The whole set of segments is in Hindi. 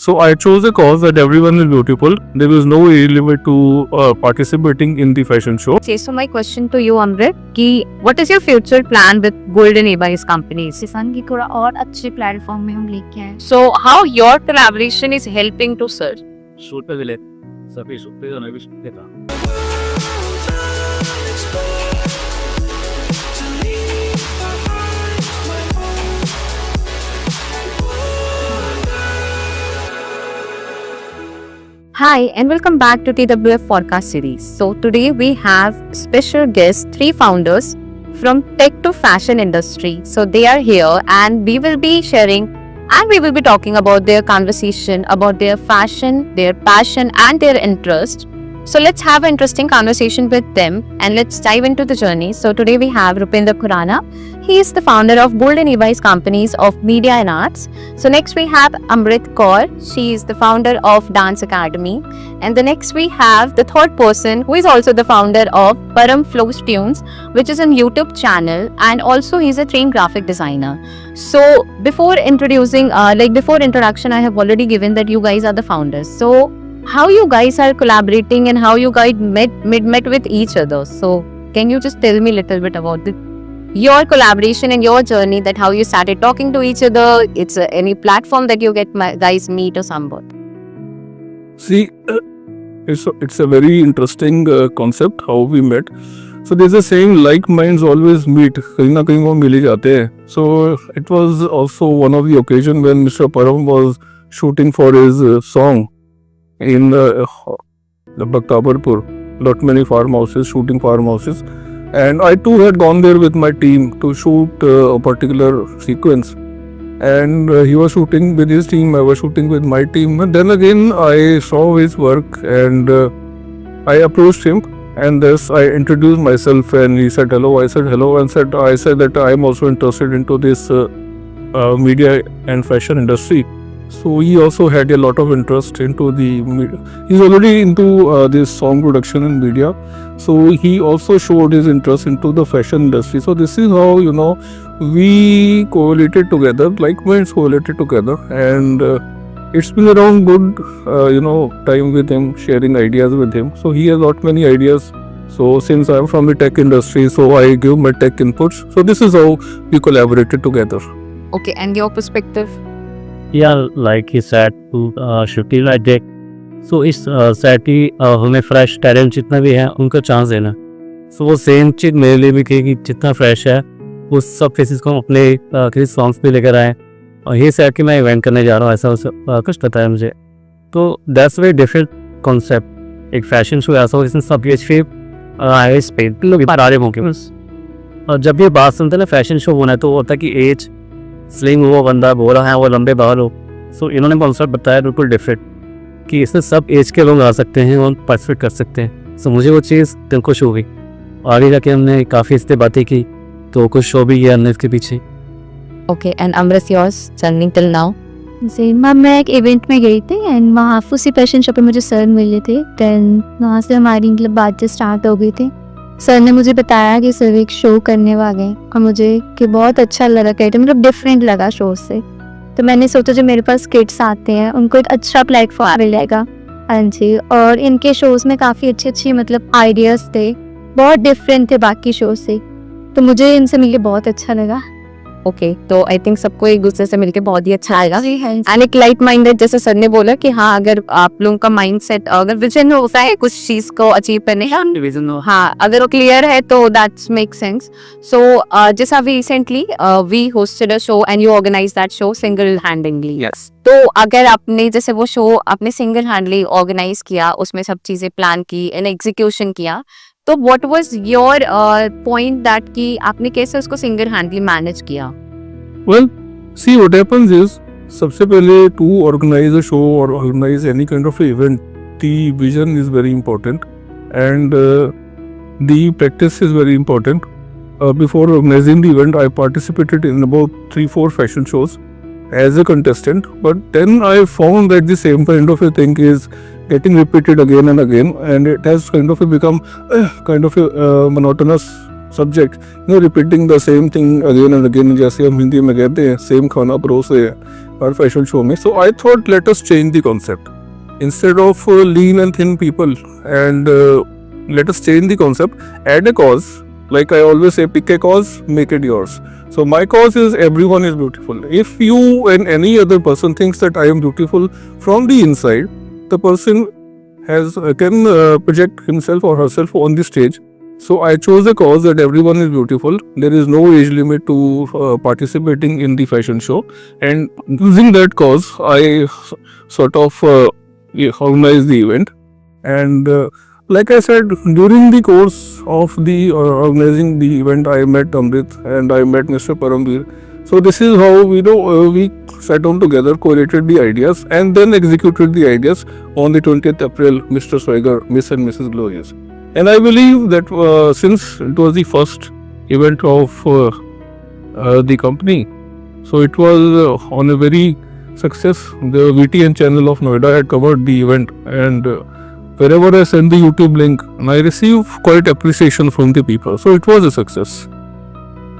So I chose a cause that everyone is beautiful. There was no age limit to participating in the fashion show. Okay, so my question to you, Amrit, कि what is your future plan with Golden Ebice companies? किसान की थोड़ा और अच्छे प्लेटफॉर्म में हम लेके आए. So how your collaboration is helping to serve? Shoot पे दिले सभी शूट पे जाना भी शूट था. Hi and welcome back to TWF Forecast series. So today we have special guests, 3 founders from tech to fashion industry. So they are here and we will be sharing and we will be talking about their conversation, about their fashion, their passion and their interest. So let's have an interesting conversation with them and let's dive into the journey. So today we have Rupinder Khurana. He is the founder of Golden Ebice Companies of Media and Arts. So next we have Amrit Kaur. She is the founder of Dance Academy. And the next we have the third person who is also the founder of Param Flows Tunes, which is a YouTube channel, and also he's a trained graphic designer. So before introduction, I have already given that you guys are the founders. So how you guys are collaborating and how you guys met with each other. So can you just tell me a little bit about your collaboration and your journey, that how you started talking to each other? It's any platform that you guys meet or somewhat? See, it's a very interesting concept how we met. So there's a saying, like minds always meet. कहीं ना कहीं वो मिल ही जाते हैं. So it was also one of the occasion when Mr. Param was shooting for his song in the Bhaktabarpur. Lot many farmhouses, shooting farmhouses. And I too had gone there with my team to shoot a particular sequence. And he was shooting with his team, I was shooting with my team. And then again, I saw his work and I approached him. And thus I introduced myself and he said hello. I said hello and I said that I am also interested into this media and fashion industry. So he also had a lot of interest into the media. He's already into this song production and media. So he also showed his interest into the fashion industry. So this is how, we correlated together, like minds correlated together. And it's been around good, time with him, sharing ideas with him. So he has got many ideas. So since I'm from the tech industry, so I give my tech inputs. So this is how we collaborated together. Okay, and your perspective? Yeah, like he said, to should like that. So इस सेट ही हमें फ्रेश टैलेंट जितना भी है उनको चांस देना. सो वो सेम चीज़ मेरे लिए भी कि जितना फ्रेश है उस सब फेसेस को हम अपने किसी सॉन्ग्स पे लेकर आए. और ये सेट कि मैं इवेंट करने जा रहा हूँ ऐसा कुछ पता है मुझे. तो दैट्स वेरी डिफरेंट कॉन्सेप्ट. एक फैशन शो ऐसा हो जिसमें सब एज आए स्पेन लोग आ रहे होंगे बस. और जब ये बात सुनते हैं ना फैशन शो होना है तो होता है कि एज स्लिम वो बंदा बोल रहा है वो लंबे बाल हो. सो इन्होंने कॉन्सेप्ट बताया बिल्कुल डिफरेंट कि इसमें सब एज के लोग आ सकते हैं और पार्टिसिपेट कर सकते हैं. सो मुझे वो चीज़ दिल खुश हो गई. आगे जाके हमने काफ़ी इस पर बातें की तो कुछ शो भी किया हमने इसके पीछे. Okay, and Amrit yours journey till now? जैसे मैं एक इवेंट में गई थी एंड वहाँ उसी फैशन शो पे मुझे सर मिले थे. देन वहाँ से हमारी मतलब बातचीत स्टार्ट हो गई थी. सर ने मुझे बताया कि सर एक शो करने वाले हैं और मुझे कि बहुत अच्छा लगा कहते मतलब डिफरेंट लगा शो से. तो मैंने सोचा जो मेरे पास किड्स आते हैं उनको एक अच्छा प्लेटफॉर्म मिल जाएगा. हाँ जी, और इनके शोज़ में काफ़ी अच्छे मतलब आइडियाज़ थे, बहुत डिफरेंट थे बाकी शो से. तो मुझे इनसे मिलके बहुत अच्छा लगा. ओके, तो आई थिंक सबको एक दूसरे से मिलके बहुत ही अच्छा आएगा. एंड एक लाइट माइंडेड, जैसे सर ने बोला कि हाँ अगर आप लोगों का माइंड सेट अगर विजन होता है कुछ चीज को अचीव करने का, हाँ अगर वो क्लियर है तो दैट्स मेक सेंस. सो जैसा अभी recently we hosted a show and you organise that show single handedly. तो अगर आपने जैसे वो शो आपने सिंगल हैंडली ऑर्गेनाइज किया, उसमें सब चीजें प्लान की एंड एग्जीक्यूशन किया, तो what was your point that कि आपने कैसे उसको सिंगल हैंडली मैनेज किया? Well, see what happens is, सबसे पहले to organize a show or organize any kind of event, the vision is very important and the practice is very important. Before organizing the event, I participated in about 3-4 fashion shows as a contestant, but then I found that the same kind of a thing is getting repeated again and again, and it has kind of become kind of a monotonous subject, repeating the same thing again and again, जैसे हम हिंदी में कहते हैं same खाना परोसे हर fashion show में. So I thought let us change the concept. Instead of lean and thin people, and let us change the concept, add a cause. Like I always say, pick a cause, make it yours. So my cause is everyone is beautiful. If you and any other person thinks that I am beautiful from the inside, the person can project himself or herself on the stage. So I chose a cause that everyone is beautiful. There is no age limit to participating in the fashion show, and using that cause, I sort of organized the event. And like I said, during the course of the organizing the event, I met Amrit and I met Mr. Parambir. So this is how we sat down together, collated the ideas, and then executed the ideas on the 20th April, Mr. Swagger, Miss and Mrs. Glorious. And I believe that since it was the first event of the company, so it was on a very success. The VTN channel of Noida had covered the event, and wherever I send the YouTube link, and I receive quite appreciation from the people. So it was a success.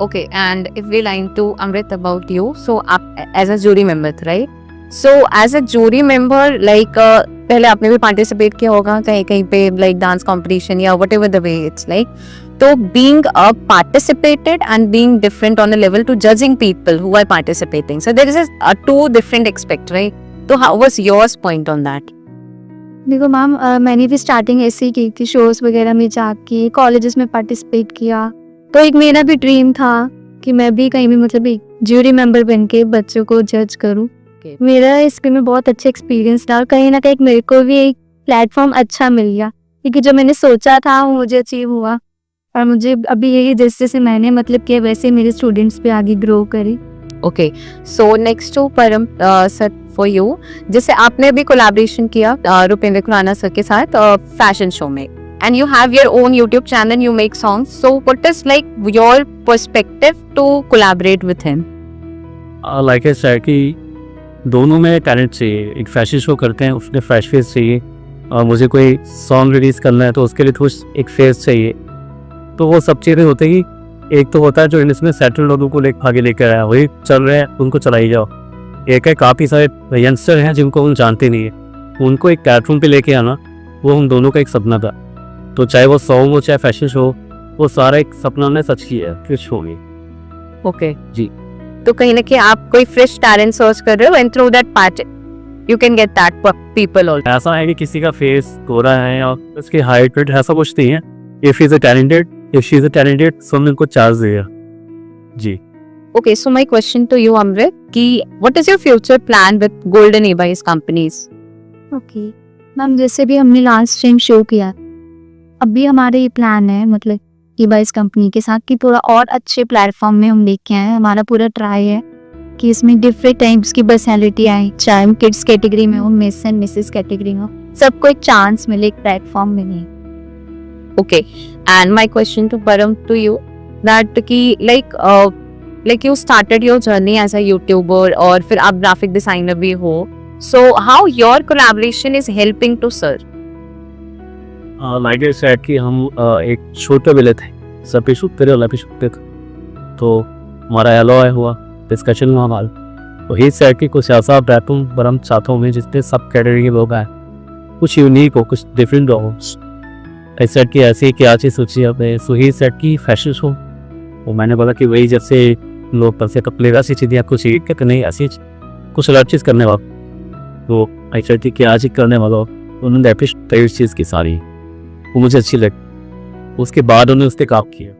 Okay, and if we line to Amrit about you, so as a jury member, right? So as a jury member, like पहले आपने भी पार्टिसिपेट किया होगा कहीं कहीं पे like dance competition या whatever the way it's like. So being participated and being different on a level to judging people who are participating. So there is a two different aspect, right? So how was yours point on that? देखो मैम, मैंने भी स्टार्टिंग ऐसे ही की थी, शोज वगैरह में जाके कॉलेजेस में पार्टिसिपेट किया. तो एक मेरा भी ड्रीम था कि मैं भी कहीं भी मतलब एक ज्यूरी मेंबर बन के बच्चों को जज करूं. मेरा इसके में बहुत अच्छा एक्सपीरियंस था और कहीं ना कहीं मेरे को भी एक प्लेटफॉर्म अच्छा मिल गया, क्योंकि जो मैंने सोचा था वो मुझे अचीव हुआ. और मुझे अभी यही जैसे जैसे मैंने मतलब किया वैसे मेरे स्टूडेंट्स भी आगे ग्रो करें. ओके, सो नेक्स्ट टू परम सर फॉर यू, जैसे आपने भी कोलैबोरेशन किया रुपेंद्र खुराना सर के साथ फैशन शो में, and you have your own YouTube channel, you make songs. So what is like your perspective to collaborate with him? Like I said कि दोनों में टैलेंट चाहिए. एक फैशन शो करते हैं, उसमें फ्रेश फेस चाहिए, और मुझे कोई सॉन्ग रिलीज़ करना है तो उसके लिए कुछ एक फेस चाहिए. तो वो सब चीज़ें होते हैं कि एक तो होता है जो इसमें सेटल लोगों को आगे लेकर आया, वही चल रहे हैं, उनको चलाई जाओ. एक है काफ़ी सारे यंगस्टर हैं जिनको हम जानते नहीं है, उनको एक प्लेटफॉर्म पे लेके आना, वो हम दोनों का एक सपना था. तो चाहे वो सॉन्ग हो चाहे फैशन शो, वो सारा एक सपना हमने सच किया है फिर शो में. ओके जी. तो कहीं ना कहीं आप कोई फ्रेश टैलेंट सर्च कर रहे हो, and through that part you can get that people also. ऐसा है कि किसी का फेस गोरा है और उसकी हाइट वेट ऐसा कुछ नहीं है. If is a talented, if she is a talented, so हमने उनको चांस दिया. जी. Okay, so my question to you, Amrit, कि what is your future plan with Golden E-Buys companies? Okay ma'am, जैसे भी हमने लास्ट टाइम शो किया, अभी हमारा ये प्लान है मतलब ई-बाइस कंपनी के साथ कि थोड़ा और अच्छे प्लेटफॉर्म में हम लेके आए. हमारा पूरा ट्राई है कि इसमें डिफरेंट टाइप्स की पर्सनैलिटी आए, चाहे किड्स कैटेगरी में हो, मिस एंड मिसेस कैटेगरी में हो, सबको एक चांस मिले, एक प्लेटफॉर्म मिले. Okay, and my question to Param to you, that कि like you started your journey as a YouTuber और फिर आप ग्राफिक डिजाइनर भी हो. So how your collaboration is helping to sir? Like I said कि हम एक छोटे वाले थे, सब एपिसोड तेरे वाला एपिसोड थे, तो हमारा एलओआई हुआ, डिस्कशन हुआ हमारा. तो ही सेड कि कुछ ऐसा प्लेटफॉर्म पर हम चाहते हैं जिसमें सब कैटेगरी के लोग आए, कुछ यूनिक हो, कुछ डिफरेंट हो. आई सेड कि ऐसी क्या चीज़ सोची आपने. सो ही सेड कि फैशन शो. वो मैंने बोला कि वही जैसे लोग पैसे कपड़े वैसी चीज़ें आपको चाहिए कि नहीं, ऐसी कुछ अलग चीज़ करने वाला. तो आई सेड कि क्या चीज़ करने वाला. उन्होंने एपिसोड इस चीज़ की सारी वो मुझे अच्छी लगी. उसके बाद उन्होंने उस पर काम किया.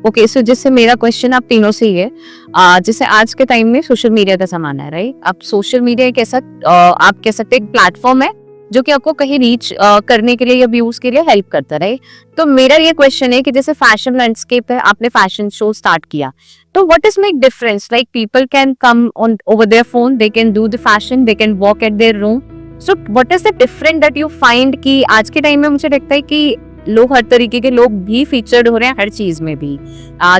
ओके, सो जैसे मेरा क्वेश्चन आप तीनों से ही है, जैसे आज के टाइम में सोशल मीडिया का जमाना है, राइट? अब सोशल मीडिया एक ऐसा आप कह सकते हैं एक प्लेटफॉर्म है जो कि आपको कहीं रीच करने के लिए या व्यूज के लिए हेल्प करता है. तो मेरा ये क्वेश्चन है कि जैसे फैशन लैंडस्केप है, आपने फैशन शो स्टार्ट किया, तो what is make difference? Like people can come on over their phone, they can do the fashion, they can walk at there room. So what is the different that you find कि आज के टाइम में मुझे लगता है कि लोग हर तरीके के लोग भी फीचर्ड हो रहे हैं हर चीज में भी.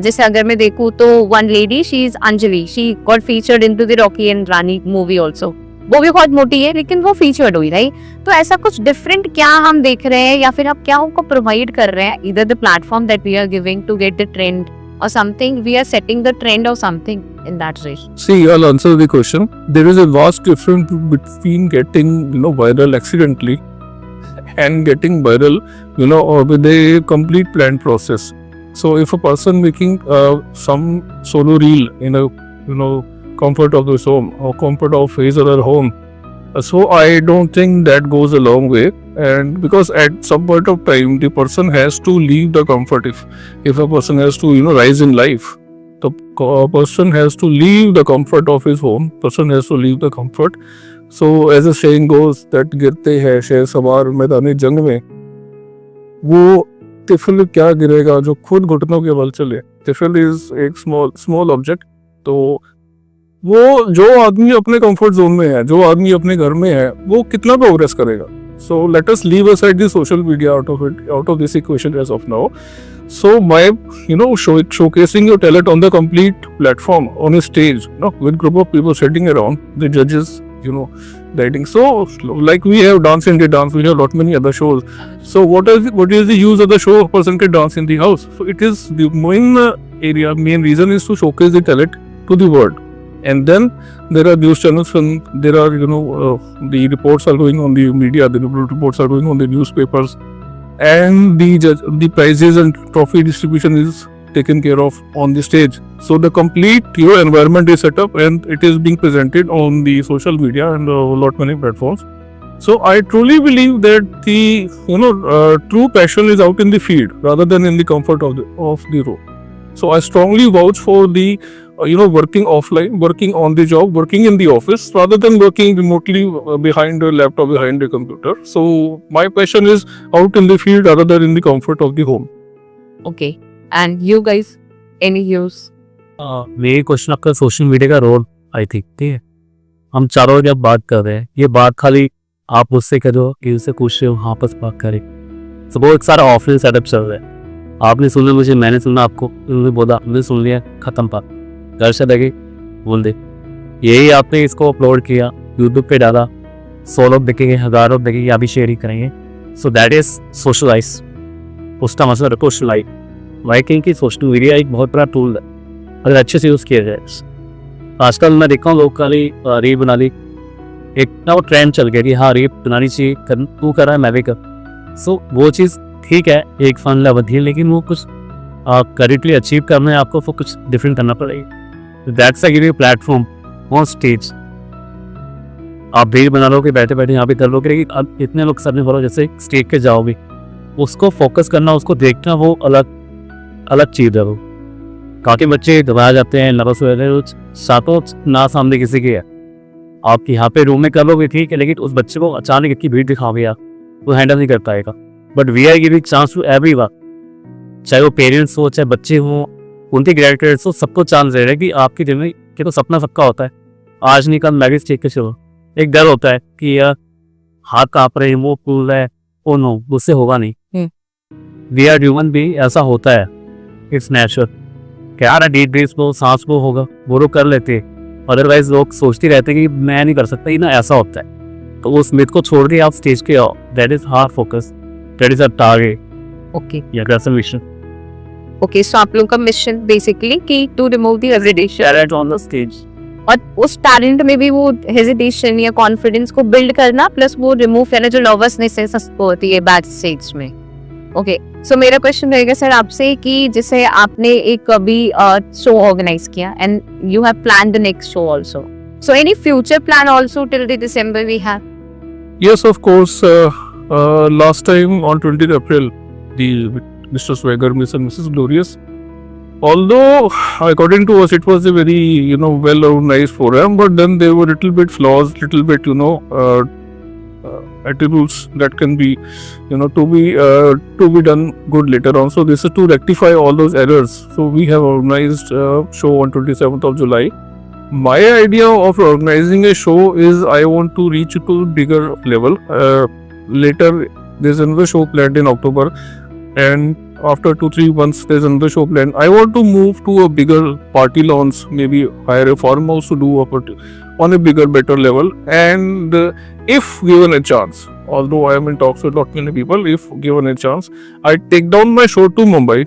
जैसे अगर मैं देखूं तो one lady, she is Anjali, she got featured into the Rocky and Rani movie also. वो भी बहुत मोटी है लेकिन वो फीचर्ड हुई, राइट? तो ऐसा कुछ डिफरेंट क्या हम देख रहे हैं या फिर आप क्या उनको प्रोवाइड कर रहे हैं, इधर the platform that we are giving to get the trend or something, we are setting the trend or something in that range? See, I'll answer the question. There is a vast difference between getting, viral accidentally and getting viral, with a complete planned process. So, if a person making some solo reel in a, comfort of his home or comfort of his or her home, so I don't think that goes a long way. And because at some point of time the person has to leave the comfort. If a person has to rise in life, the person has to leave the comfort of his home, person has to leave the comfort. So as a saying goes that गिरते हैं शेर सवार मैदानी जंग में, वो तिफल क्या गिरेगा जो खुद घुटनों के बल चले. तिफल इज एक स्मॉल ऑब्जेक्ट. तो वो जो आदमी अपने कंफर्ट जोन में है, जो आदमी अपने घर में है, वो कितना प्रोग्रेस करेगा. So let us leave aside the social media out of this equation as of now. So by showcasing your talent on the complete platform on a stage, with group of people sitting around, the judges, guiding. So like we have Dance India Dance, we have lot many other shows. So what is the use of the show? A person can dance in the house. So it is the main reason is to showcase the talent to the world. And then there are news channels and there are the reports are going on the media, the reports are going on the newspapers, and the prizes and trophy distribution is taken care of on the stage. So the complete environment is set up and it is being presented on the social media and lot many platforms. So I truly believe that the true passion is out in the field rather than in the comfort of the room. So I strongly vouch for the working offline, working on the job, working in the office rather than working remotely behind a laptop, behind a computer. So my passion is out in the field rather than in the comfort of the home. Okay. And you guys, any views? मेरी क्वेश्चन आपका सोशल मीडिया का रोल आई थिंक. ठीक है, हम चारों जब बात कर रहे हैं, ये बात खाली आप मुझसे करो कि उससे पूछ रहे हो, आपस बात करें. तो वो एक सारा ऑफलाइन सेटअप चल रहा है. आपने सुना मुझे, मैंने सुना आपको, उन्होंने बोला, हमने सुन लिया, खत्म बात. घर से लगे बोल दे. यही आपने इसको अपलोड किया, यूट्यूब पे डाला, 100 लोग देखेंगे, 1000 लोग देखेंगे, या भी शेयर ही करेंगे. So that is socialise. उसका मतलब सोशलाइज लाइकिंग की. सोशल मीडिया एक बहुत बड़ा टूल है अगर अच्छे से यूज़ किया जाए. आजकल मैं देखता हूँ लोग खाली रील बना ली, एक ना वो ट्रेंड चल गया कि हाँ रील बनानी चाहिए, तू कर रहा है मैं भी कर. सो वो चीज़ ठीक है, एक फन लेवल थी, लेकिन वो कुछ करेक्टली अचीव करना है आपको, वो कुछ डिफरेंट करना पड़ेगा. That's a platform on stage. आप रील बना लोगे, बैठे बैठे यहाँ पे कर लोगे, लेकिन अब इतने लोग सबने बोलो जैसे स्टेज पे जाओगे, उसको फोकस करना, उसको देखना, वो अलग चीज़ है. वो काफ़ी बच्चे घबरा जाते हैं, नर्वस हो जाते हैं, सातों ना सामने किसी के है. आप यहाँ पे रूम में कर लोगे ठीक है, लेकिन उस बच्चे को अचानक इतनी भीड़ दिखाओगे आप, वो हैंडल नहीं कर पाएगा. But we are giving chance to everyone, चाहे वो पेरेंट्स हो, चाहे बच्चे हों, उनके ग्रेजुएट्स हो, सबको चांस दे रहे हैं कि आपकी जिंदगी के तो सपना सबका होता है, आज नहीं कल मैरिज ठीक है. चलो एक डर होता है कि यार हाथ काँप रहे हैं, वो फूल रहा है, ओ नो उससे होगा नहीं. वी आर ह्यूमन भी, ऐसा होता है, इट्स नेचुरल. क्या डीप ब्रीथ को, सांस को होगा, वो लोग कर लेते हैं. अदरवाइज लोग सोचते रहते हैं कि मैं नहीं कर सकता, ये ना ऐसा होता है. तो उस मिथ को छोड़ के आप स्टेज के आओ. That is hard focus, that is a target. Okay. या that's a mission. Okay, so आप लोगों का मिशन बेसिकली कि to remove the hesitation talent on the stage. और उस टैलेंट में भी वो हेजिटेशन या कॉन्फिडेंस को बिल्ड करना, प्लस वो रिमूव करना जो नर्वसनेस है सबको होती है बैक स्टेज में. ओके, सो मेरा क्वेश्चन रहेगा सर आपसे कि जैसे आपने एक अभी शो ऑर्गेनाइज किया and you have plan the next show also, so any future plan also till the December we have? Yes, of course. Last time on 20th April, the Mr. Swagger, Miss and Mrs. Glorious. Although, according to us, it was a very, well-organized forum, but then there were little bit flaws, little bit, attributes that can be, to be done good later on. So this is to rectify all those errors. So we have organized a show on 27th of July. My idea of organizing a show is I want to reach to bigger level. Later, there's another show planned in October, and after 2-3 months there's another show planned. I want to move to a bigger party launch, maybe hire a farmhouse to do on a bigger, better level. And if given a chance, although I am in talks with lot many people, if given a chance, I take down my show to Mumbai,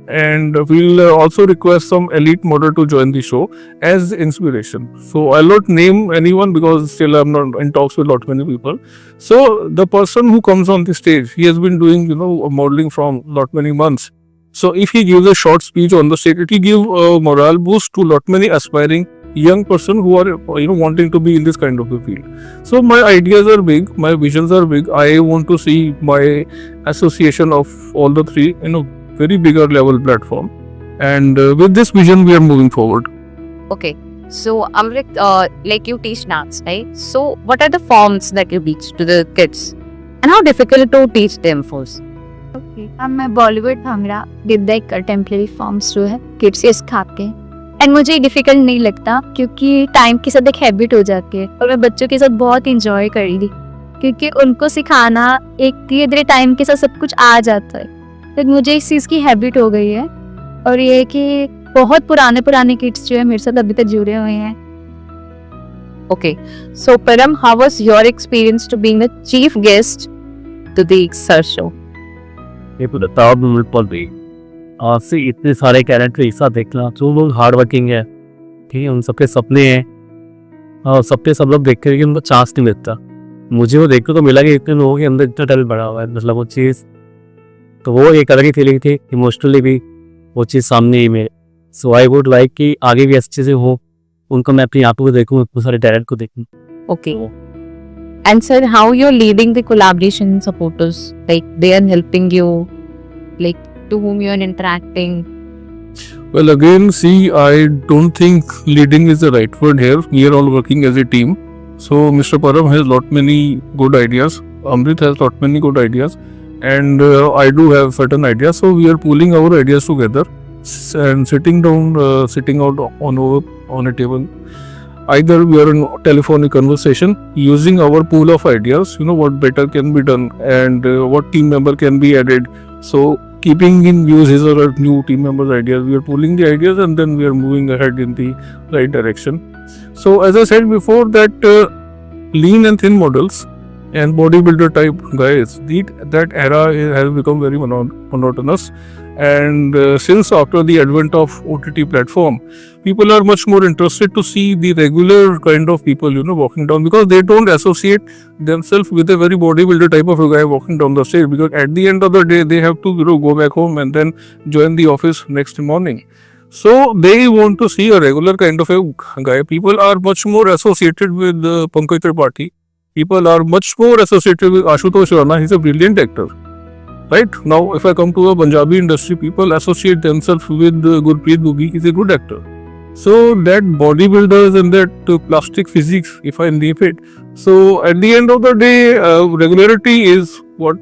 and we'll also request some elite model to join the show as inspiration. So I'll not name anyone because still I'm not in talks with lot many people. So the person who comes on the stage, he has been doing modeling from lot many months. So if he gives a short speech on the stage, it will give a morale boost to lot many aspiring young person who are wanting to be in this kind of a field. So my ideas are big, my visions are big. I want to see my association of all the three very bigger level platform, and with this vision we are moving forward. Okay. So Amrit, like you teach dance, right? So what are the forms that you teach to the kids, and how difficult to teach them first? अब मैं Bollywood bhangra with temporary forms जो है किड्स के सिखाते हैं, एंड मुझे डिफिकल्ट नहीं लगता क्योंकि टाइम के साथ एक हैबिट हो जाती है और मैं बच्चों के साथ बहुत इंजॉय कर रही थी क्योंकि उनको सिखाना एक धीरे धीरे टाइम के साथ सब कुछ आ जाता है, तो मुझे इस चीज़ की हैबिट हो गई है। और ये है कि बहुत पुराने किड्स जो है मेरे साथ अभी तक जुड़े हुए हैं। Okay. So Param, how was your experience to being the chief guest to the Sir Show? ये पूरा ताब मूड पर भी आज से इतने सारे कैरेक्टर एक साथ देखना, जो लोग हार्ड वर्किंग है, ठीक है, उन सबके सपने हैं और सबके सब लोग देख कर उनको चांस नहीं मिलता। मुझे वो देखने को मिला कि इतने लोगों के अंदर इतना टैलेंट बढ़ा हुआ है, मतलब वो चीज़, तो वो एक अलग ही फीलिंग थी, इमोशनली भी वो चीज़ सामने ही मेरे। सो आई वुड लाइक कि आगे भी अच्छे से हो, उनको मैं अपनी आंखों को देखूँ, इतने सारे टैलेंट को देखूँ। Okay. And sir, how you're leading the collaboration supporters? Like they are helping you, like to whom you are interacting. Well, again, see, I don't think leading is the right word here. We are all working as a team. So Mr. Param has lot many good ideas. Amrit has lot many good ideas, and I do have certain ideas. So we are pooling our ideas together and sitting out on a table. Either we are in telephonic conversation using our pool of ideas, what better can be done and what team member can be added. So keeping in view his or her new team members' ideas, we are pooling the ideas and then we are moving ahead in the right direction. So as I said before, that lean and thin models and bodybuilder type guys, that era has become very monotonous. And since after the advent of OTT platform, people are much more interested to see the regular kind of people, walking down, because they don't associate themselves with a very bodybuilder type of a guy walking down the stage, because at the end of the day, they have to go back home and then join the office next morning. So they want to see a regular kind of a guy. People are much more associated with Pankaj Tripathi. People are much more associated with Ashutosh Rana. He's a brilliant actor. Right now, if I come to a Punjabi industry, people associate themselves with Gurpreet Boogie. He's a good actor. So that bodybuilders and that plastic physics, if I name it. So at the end of the day, regularity is what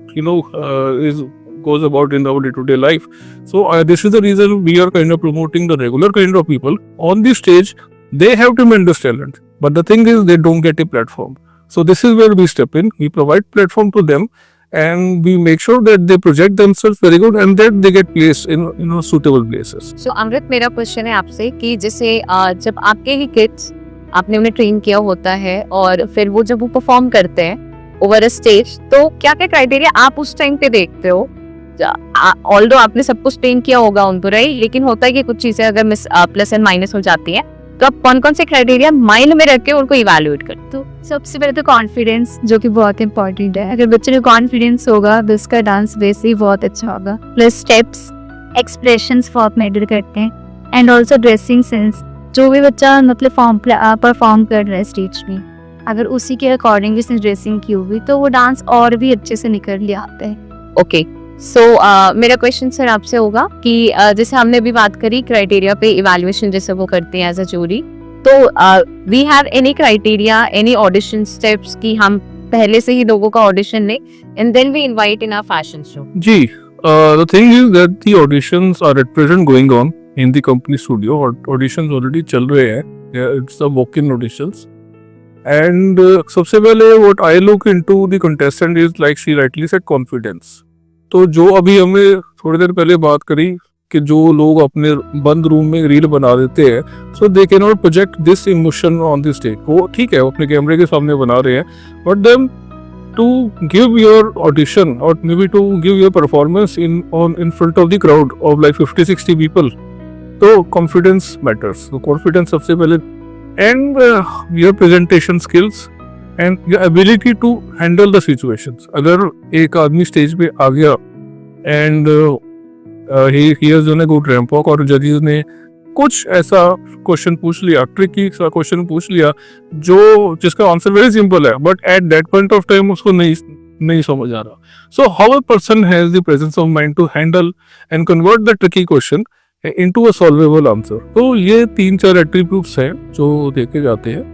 goes about in our day-to-day life. So this is the reason we are kind of promoting the regular kind of people on the stage. They have tremendous talent, but the thing is they don't get a platform. So this is where we step in. We provide platform to them, and we make sure that they project themselves very good and that they get placed in suitable places. So अमृत, मेरा क्वेश्चन है आपसे कि जैसे जब आपके ही किड्स, आपने उन्हें ट्रेन किया होता है और फिर वो जब वो परफॉर्म करते हैं ओवर अ स्टेज, तो क्या क्या क्राइटेरिया आप उस टाइम पे देखते हो? ऑल्दो आपने सब कुछ ट्रेन किया होगा उनको, राइट, लेकिन होता है कि कुछ चीजें अगर प्लस एंड माइनस हो जाती हैं, तो आप कौन कौन से क्राइटेरिया माइंड में रख के उनको इवैल्यूएट करते? तो सबसे पहले तो कॉन्फिडेंस, जो कि बहुत इंपॉर्टेंट है। अगर बच्चे में कॉन्फिडेंस होगा तो उसका डांस वैसे ही बहुत अच्छा होगा। प्लस स्टेप्स, एक्सप्रेशंस बहुत मैटर करते हैं, एंड ऑल्सो ड्रेसिंग सेंस। जो भी बच्चा मतलब परफॉर्म कर रहा है स्टेज में, अगर उसी के अकॉर्डिंग उसने ड्रेसिंग की होगी तो वो डांस और भी अच्छे से निकल ले आता है। ओके, सो मेरा क्वेश्चन सर आपसे होगा कि जैसे हमने अभी बात करी क्राइटेरिया पे इवैल्यूएशन जैसे वो करते हैं एज अ जूरी, तो we have any criteria, any audition steps कि हम पहले से ही लोगों का ऑडिशन लें and then we invite in our fashion show? जी, the thing is that the auditions are at present going on in the company studio. Auditions already चल रहे हैं. It's a walk-in auditions. And सबसे पहले what I look into the contestant is, like she rightly said, confidence. तो जो अभी हमने थोड़ी देर पहले बात करी कि जो लोग अपने बंद रूम में रील बना देते हैं, so they can not project this emotion on the stage. वो ठीक है, वो अपने कैमरे के सामने बना रहे हैं, but then to give your audition और maybe to give your performance in front of the crowd of like 50-60 people, तो कॉन्फिडेंस मैटर्स। तो कॉन्फिडेंस सबसे पहले, and your presentation skills and your ability to handle the situations. अगर एक आदमी स्टेज पे आ गया and he has done a good ramp walk और जजेस ने कुछ ऐसा क्वेश्चन पूछ लिया, ट्रिकी सा क्वेश्चन पूछ लिया जो जिसका आंसर वेरी सिंपल है, but at that point of time उसको नहीं समझ आ रहा। So how a person has the presence of mind to handle and convert the tricky question into a solvable answer. तो ये 3-4 एट्रीब्यूट्स हैं जो देखे जाते हैं,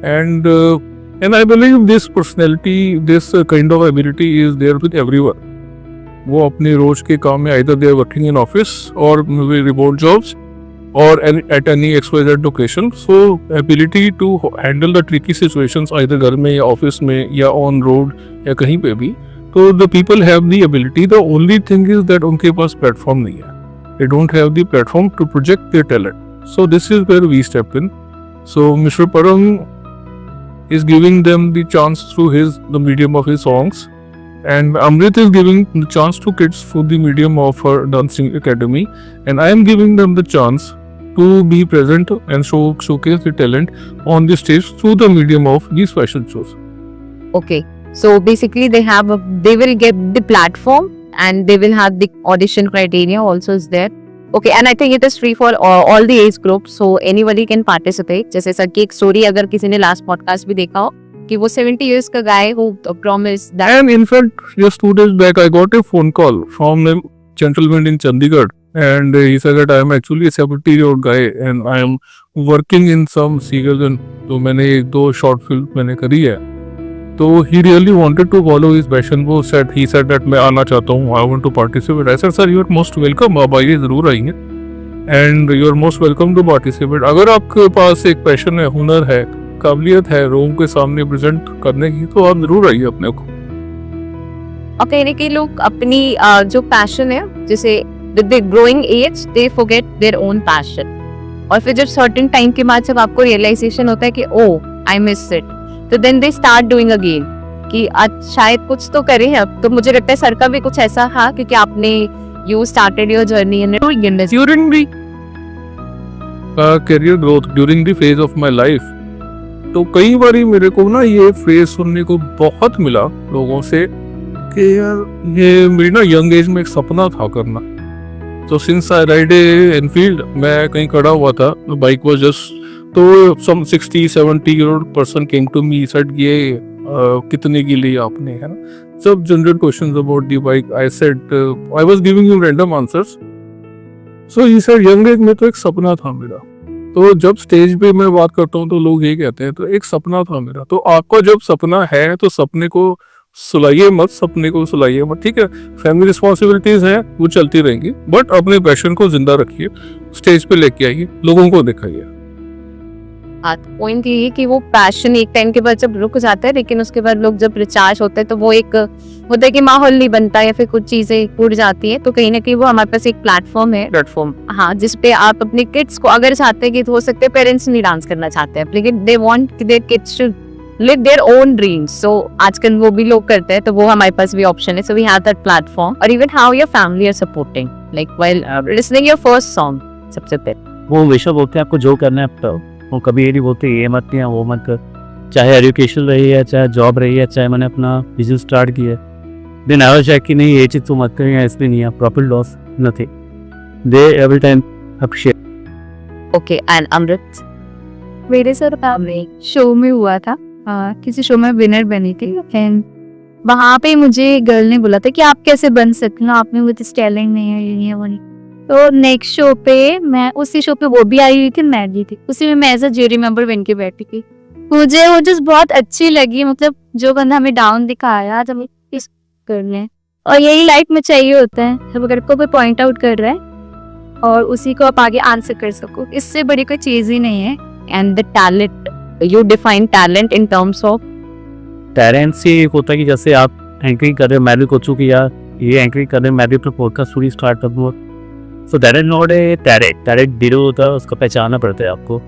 and I believe this personality, this kind of ability is there with everyone. वो अपने रोज के काम में either they are working in office और रिमोट जॉब्स और at any XYZ location, so ability to handle the tricky situations either घर में या ऑफिस में या on road या कहीं पे भी, तो the people have the ability, the only thing is that उनके पास platform नहीं है, they don't have the platform to project their talent, so this is where we step in. So Mr. Parang is giving them the chance through the medium of his songs, and Amrit is giving the chance to kids through the medium of her dancing academy, and I am giving them the chance to be present and showcase the talent on the stage through the medium of these fashion shows. Okay, so basically they will get the platform and they will have the audition criteria also is there. Okay, and I think it is free for all the age groups, so anybody can participate. जैसे सर की एक स्टोरी अगर किसी ने लास्ट पॉडकास्ट भी देखा हो कि वो 70 years का guy who promised that. And in fact, just 2 days back, I got a phone call from a gentleman in Chandigarh, and he said that I am actually a 70-year-old guy and I am working in some serials, and तो मैंने 1-2 short film मैंने करी है, तो he really wanted to follow his passion. वो he said that मैं आना चाहता हूँ, I want to participate. I said sir, you are most welcome, आप आइए, जरूर आइए, and you are most welcome to participate. अगर आपके पास एक पैशन है, हुनर है, काबिलियत है रूम के सामने प्रेजेंट करने की, तो आप जरूर आइए अपने को। और कहने के लोग अपनी जो पैशन है, जैसे with the growing age they forget their own passion, और फिर जब certain time के बाद जब आपको realization होता है कि oh I missed it, तो then they start doing again कि आज शायद कुछ तो करें अब। तो मुझे लगता है सर का भी कुछ ऐसा था, क्योंकि आपने you started your journey in during the career growth, during the phase of my life, तो कई बारी मेरे को ना ये फ्रेज सुनने को बहुत मिला लोगों से कि यार ये मेरी ना यंग एज में एक सपना था करना। तो सिंस आई राइड एनफील्ड, मैं कहीं खड़ा हुआ था, बाइक वाज जस्ट, तो some 60-70 year old person came to me, said ये कितने की ली आपने, है ना, सब general questions about the bike. I said I was giving him random answers, so he said young age में तो एक सपना था मेरा। तो जब स्टेज पे मैं बात करता हूँ तो लोग ये कहते हैं, तो एक सपना था मेरा। तो आपका जब सपना है तो सपने को सुलाइए मत, सपने को सुलाइए मत, ठीक है। फैमिली रिस्पॉन्सिबिलिटीज हैं, वो चलती रहेंगी, बट अपने पैशन को जिंदा रखिए, स्टेज पे लेके आइए, लोगों को दिखाइए। पॉइंट ये है कि वो पैशन एक टाइम के बाद जब रुक जाता है, लेकिन उसके बाद लोग जब रिचार्ज होते हैं तो वो एक होता है कि माहौल नहीं बनता या फिर कुछ चीजें उड़ जाती है, तो कहीं ना कहीं वो हमारे पास एक प्लेटफॉर्म हाँ, जिसपे आप अपने किड्स को, अगर चाहते हैं कि हो सकते हैं पेरेंट्स नहीं डांस करना चाहते हैं, लेकिन they want their kids to live their own dreams, so आजकल वो भी लोग करते हैं, तो वो हमारे पास भी ऑप्शन है, so we have that platform, or even how your family are supporting, like while listening your first song, सबसे पहले वो हमेशा बोलते हैं आपको जो करना है आप करो, वो कभी ये नहीं बोलते ये मत किया वो मत कर, चाहे एजुकेशन रही है, चाहे जॉब रही है, चाहे मैंने अपना बिजनेस स्टार्ट किया है, देन आई वाज चेक कि नहीं ये चीज़ तो मत करें, इसमें नहीं है profit loss nothing, they every time appreciate. Okay, and Amrit? मेरे सर शो में हुआ था, किसी शो में विनर बनी थी, एंड वहाँ पे मुझे गर्ल ने बोला था कि आप कैसे बन सकते हो, आप में वो टैलेंट नहीं है, ये नहीं है, वो नहीं। तो नेक्स्ट शो पे मैं, उसी शो पे वो भी आई हुई थी, मैं भी थी, उसी में मैं एज अ ज्यूरी मेंबर बन के बैठी थी। मुझे वो चीज़ बहुत अच्छी लगी, मतलब जो बंदा हमें डाउन दिखाया जब इस करने, और यही लाइफ में चाहिए होता है, जब अगर कोई पॉइंट आउट कर रहा है और उसी को आप आगे आंसर कर सको, इससे बड़ी कोई चीज़ ही नहीं है। And the talent, you define talent in terms of talent से एक होता है कि जैसे आप एंकरिंग कर रहे हो, मैं भी कोचू कि यार ये एंकरिंग कर रहे हैं, मैं भी अपना पॉडकास्ट थोड़ी स्टार्ट कर दूँगा। सो that is not a talent, talent zero होता है, उसको पहचानना पड़ता है आपको।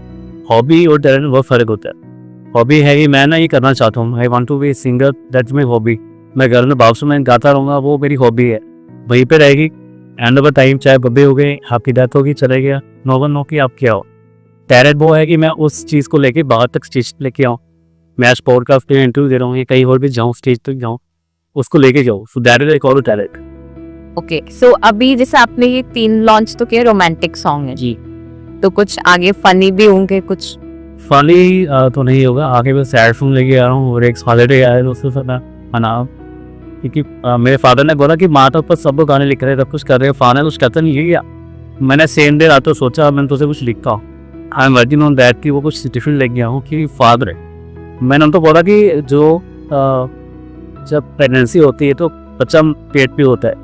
हॉबी और टैलेंट बहुत फ़र्क होता है। हॉबी है कि मैं ना ये करना चाहता हूँ, I want to be singer, that's my hobby. मैं घर में बाथरूम में गाता रहूँगा, वो मेरी हॉबी है, वहीं पे रहेगी। एंड ओवर टाइम चाहे बब्बे हो गए, आपकी डेथ होगी, चले गया, नो वन नो कि आप क्या हो। टैलेंट वो है कि मैं उस चीज़ को लेके बाहर तक स्टेज लेके आऊँ। मैं आज पॉडकास्ट पे इंटरव्यू दे रहा हूँ, या कहीं और भी जाऊँ, स्टेज तक जाऊँ, उसको लेके जाऊँ। So that is I call talent. Okay, so अभी जैसे आपने ये 3 लॉन्च तो किए, रोमांटिक सॉन्ग है जी। तो कुछ आगे फनी भी होंगे कुछ? फनी तो नहीं होगा, आगे मैं सैड सॉन्ग लेके आ रहा हूँ और एक हॉलीडे आया है, उससे सब मैं मना, क्योंकि मेरे फादर ने बोला कि माँ तो ऊपर सब लोग गाने लिख रहे हैं, सब कुछ कर रहे हैं, फादर कुछ कहता नहीं है क्या। मैंने सेम डे रात को सोचा मैंने तुझे कुछ लिखा, I am working on that कि वो कुछ डिफरेंट लेके गया हूँ कि फादर है। मैंने उनको बोला कि जो जब प्रेगनेंसी होती है तो बच्चा पेट पे होता है,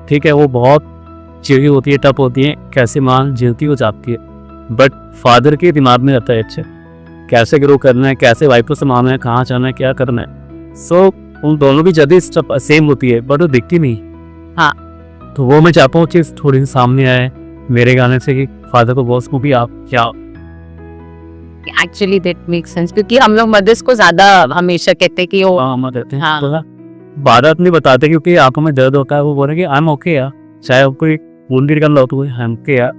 ठीक है, वो बहुत चिड़ी होती है, टफ होती है, कैसे माँ जीती हो जाती है, बट फादर के दिमाग में रहता है अच्छा कैसे ग्रो करना है, कैसे वाइफ को संभालना है, कहाँ जाना है, क्या करना है। सो उन दोनों की जल्दी स्टेप सेम होती है, बट वो दिखती नहीं। हाँ। तो वो मैं चाहता हूँ चीज़ थोड़ी सी सामने आए मेरे गाने से कि फादर को बॉस को भी आप क्या। एक्चुअली दैट मेक्स सेंस, क्योंकि हम लोग मदर्स को ज्यादा हमेशा कहते हैं कि वो हाँ कहते हैं, हाँ। बोला बारात नहीं बताते क्योंकि आंखों में दर्द होता है, वो बोले कि आई एम ओके यार, चाहे आपको एक वुंडेड कर लो तो आई एम ओके यार,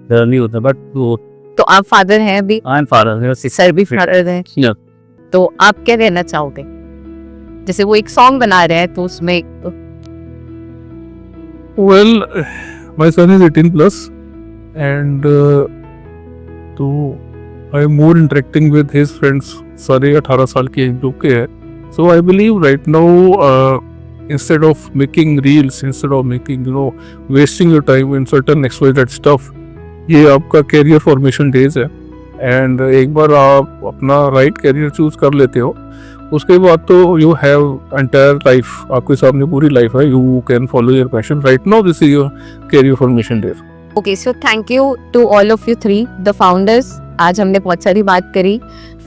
दर्द नहीं होता, बट वो तो आप फादर हैं अभी, आई एम फादर, सर भी फादर हैं, Yeah. तो आप क्या कहना चाहोगे? जैसे वो एक सॉन्ग बना रहे हैं तो उसमें Well, my son is 18 plus, and तो I am more interacting with his friends, सारे 18 साल के जो के हैं. So I believe right now, instead of making reels, instead of making wasting your time in certain XYZ stuff, ये आपका कैरियर फॉर्मेशन डेज है. एंड एक बार आप अपना राइट कैरियर चूज कर लेते हो, उसके बाद तो यू हैव एंटायर लाइफ, आपके सामने पूरी लाइफ है. You can follow your passion. Right now this is your career formation days. Okay, so thank you to all of you 3 the founders. आज हमने बहुत सारी बात करी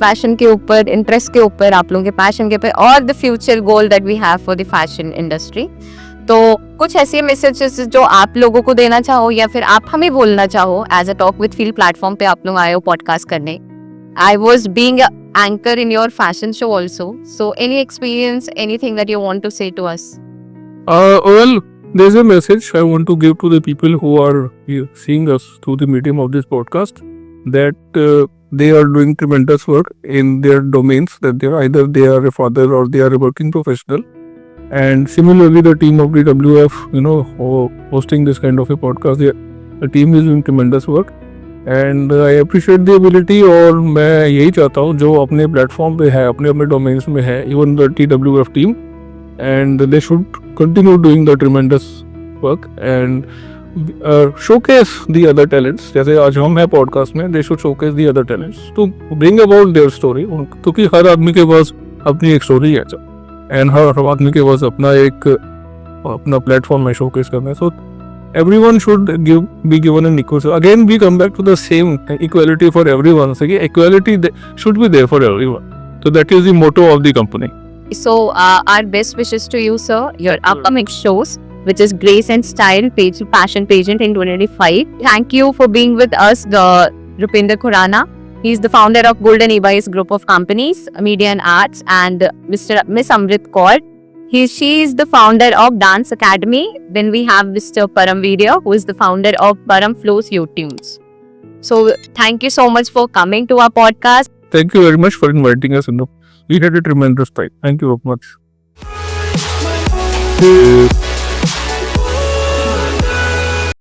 फैशन के ऊपर, इंटरेस्ट के ऊपर, आप लोगों के पैशन के ऊपर, और the future goal that we have for the fashion industry. तो कुछ ऐसे मैसेजेस जो आप लोगों को देना चाहो या फिर आप हमें बोलना चाहो, as a talk with feel platform पे आप लोग आए हो पॉडकास्ट करने. I was being anchor in your fashion show also, so any experience, anything that you want to say to us? Well, there's a message I want to give to the people who are seeing us through the medium of this podcast, that they are doing tremendous work in their domains, that they are a father or they are a working professional. And similarly, the team of the WF, hosting this kind of a podcast, the team is doing tremendous work. And I appreciate the ability. और मैं यही चाहता हूँ जो अपने प्लेटफॉर्म पे है, अपने अपने डोमेन्स में है, even the TWF team, and they should continue doing the tremendous work and showcase the other talents. जैसे आज हम हैं पॉडकास्ट में, they should showcase the other talents to bring about their story. क्योंकि हर आदमी के पास अपनी एक स्टोरी है एंड हर आदमी के पास अपना प्लेटफॉर्म है शोकेस करना है. सो everyone should be given an equal. Again, we come back to the same equality for everyone. So equality should be there for everyone. So that is the motto of the company. So our best wishes to you, sir. Your upcoming shows, which is Grace and Style Passion Pageant in 2025. Thank you for being with us, Rupinder Khurana. He is the founder of Golden Ebice Group of Companies, Media and Arts, and Miss Amrit Kaur. She is the founder of Dance Academy. Then we have Mr. Param Video, who is the founder of Param Flows YouTunes. So thank you so much for coming to our podcast. Thank you very much for inviting us. We had a tremendous time. Thank you very much.